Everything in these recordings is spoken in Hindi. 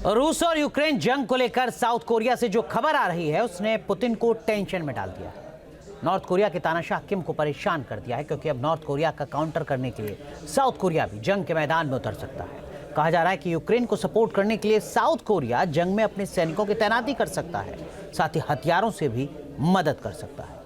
रूस और यूक्रेन जंग को लेकर साउथ कोरिया से जो खबर आ रही है उसने पुतिन को टेंशन में डाल दिया है। नॉर्थ कोरिया के तानाशाह किम को परेशान कर दिया है, क्योंकि अब नॉर्थ कोरिया का काउंटर करने के लिए साउथ कोरिया भी जंग के मैदान में उतर सकता है। कहा जा रहा है कि यूक्रेन को सपोर्ट करने के लिए साउथ कोरिया जंग में अपने सैनिकों की तैनाती कर सकता है, साथ ही हथियारों से भी मदद कर सकता है।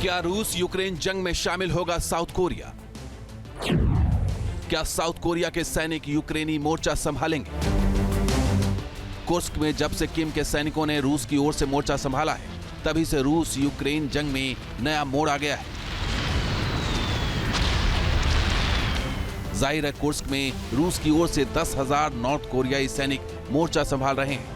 क्या रूस यूक्रेन जंग में शामिल होगा साउथ कोरिया? क्या साउथ कोरिया के सैनिक यूक्रेनी मोर्चा संभालेंगे? कुर्स्क में जब से किम के सैनिकों ने रूस की ओर से मोर्चा संभाला है, तभी से रूस यूक्रेन जंग में नया मोड़ आ गया है। जाहिर है, कुर्स्क में रूस की ओर से 10,000 नॉर्थ कोरियाई सैनिक मोर्चा संभाल रहे हैं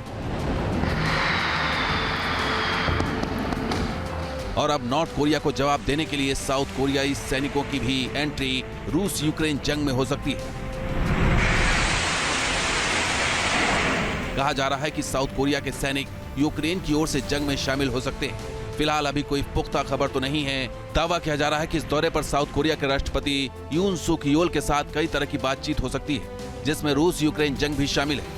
और अब नॉर्थ कोरिया को जवाब देने के लिए साउथ कोरियाई सैनिकों की भी एंट्री रूस यूक्रेन जंग में हो सकती है। कहा जा रहा है कि साउथ कोरिया के सैनिक यूक्रेन की ओर से जंग में शामिल हो सकते हैं। फिलहाल अभी कोई पुख्ता खबर तो नहीं है। दावा किया जा रहा है कि इस दौरे पर साउथ कोरिया के राष्ट्रपति यून सुक योल के साथ कई तरह की बातचीत हो सकती है, जिसमें रूस यूक्रेन जंग भी शामिल है।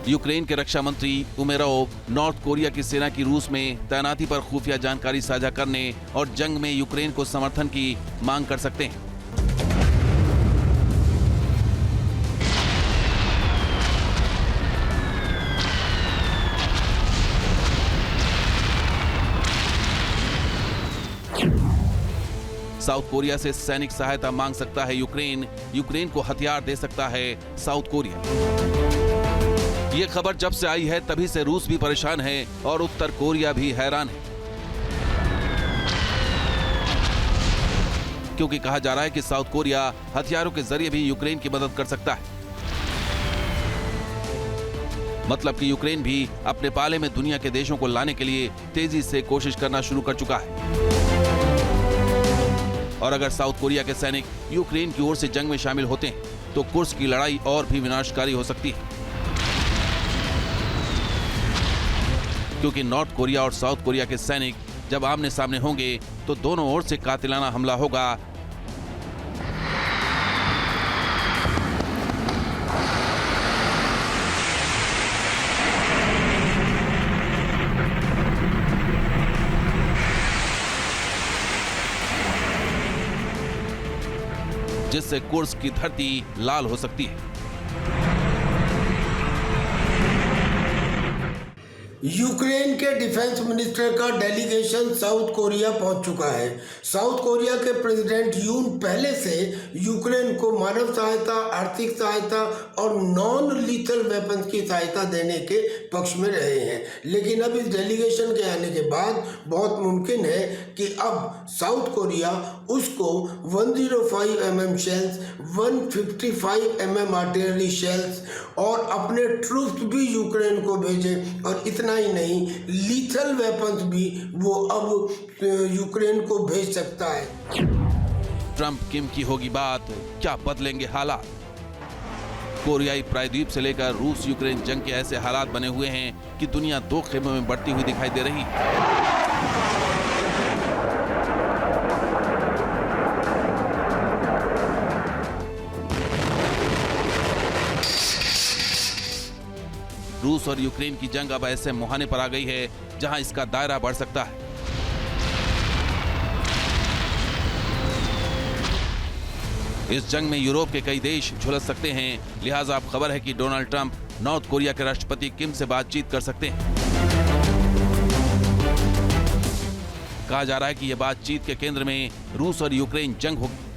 यूक्रेन के रक्षा मंत्री उमेरोव नॉर्थ कोरिया की सेना की रूस में तैनाती पर खुफिया जानकारी साझा करने और जंग में यूक्रेन को समर्थन की मांग कर सकते हैं। साउथ कोरिया से सैनिक सहायता मांग सकता है यूक्रेन, यूक्रेन को हथियार दे सकता है साउथ कोरिया। ये खबर जब से आई है तभी से रूस भी परेशान है और उत्तर कोरिया भी हैरान है, क्योंकि कहा जा रहा है कि साउथ कोरिया हथियारों के जरिए भी यूक्रेन की मदद कर सकता है। मतलब कि यूक्रेन भी अपने पाले में दुनिया के देशों को लाने के लिए तेजी से कोशिश करना शुरू कर चुका है। और अगर साउथ कोरिया के सैनिक यूक्रेन की ओर से जंग में शामिल होते हैं तो कुर्स्क की लड़ाई और भी विनाशकारी हो सकती है, क्योंकि नॉर्थ कोरिया और साउथ कोरिया के सैनिक जब आमने सामने होंगे तो दोनों ओर से कातिलाना हमला होगा। जिससे कुर्स्क की धरती लाल हो सकती है। यूक्रेन के डिफेंस मिनिस्टर का डेलीगेशन साउथ कोरिया पहुंच चुका है। साउथ कोरिया के प्रेसिडेंट यून पहले से यूक्रेन को मानव सहायता, आर्थिक सहायता और नॉन लीथल वेपन्स की सहायता देने के पक्ष में रहे हैं, लेकिन अब इस डेलीगेशन के आने के बाद बहुत मुमकिन है कि अब साउथ कोरिया उसको 105 mm shells, 155 mm artillery shells और अपने ट्रूप्स भी यूक्रेन को भेजे, और इतना ही नहीं, लीथल वेपन्स भी वो अब यूक्रेन को भेज सकता है। ट्रंप किम की होगी बात, क्या बदलेंगे हालात? कोरियाई प्रायद्वीप से लेकर रूस यूक्रेन जंग के ऐसे हालात बने हुए हैं कि दुनिया दो खेमों में बढ़ती हुई दिखाई दे रही है। रूस और यूक्रेन की जंग अब ऐसे मुहाने पर आ गई है जहां इसका दायरा बढ़ सकता है। इस जंग में यूरोप के कई देश झुलस सकते हैं, लिहाजा अब खबर है कि डोनाल्ड ट्रंप नॉर्थ कोरिया के राष्ट्रपति किम से बातचीत कर सकते हैं। कहा जा रहा है कि यह बातचीत के केंद्र में रूस और यूक्रेन जंग होगी।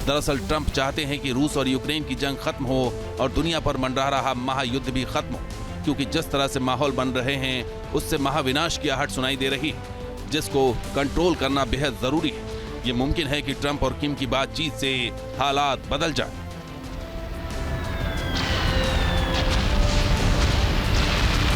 दरअसल ट्रंप चाहते हैं कि रूस और यूक्रेन की जंग खत्म हो और दुनिया पर मंडरा रहा महायुद्ध भी खत्म हो, क्योंकि जिस तरह से माहौल बन रहे हैं उससे महाविनाश की आहट सुनाई दे रही है। जिसको कंट्रोल करना बेहद जरूरी है। ये मुमकिन है कि ट्रंप और किम की बातचीत से हालात बदल जाए।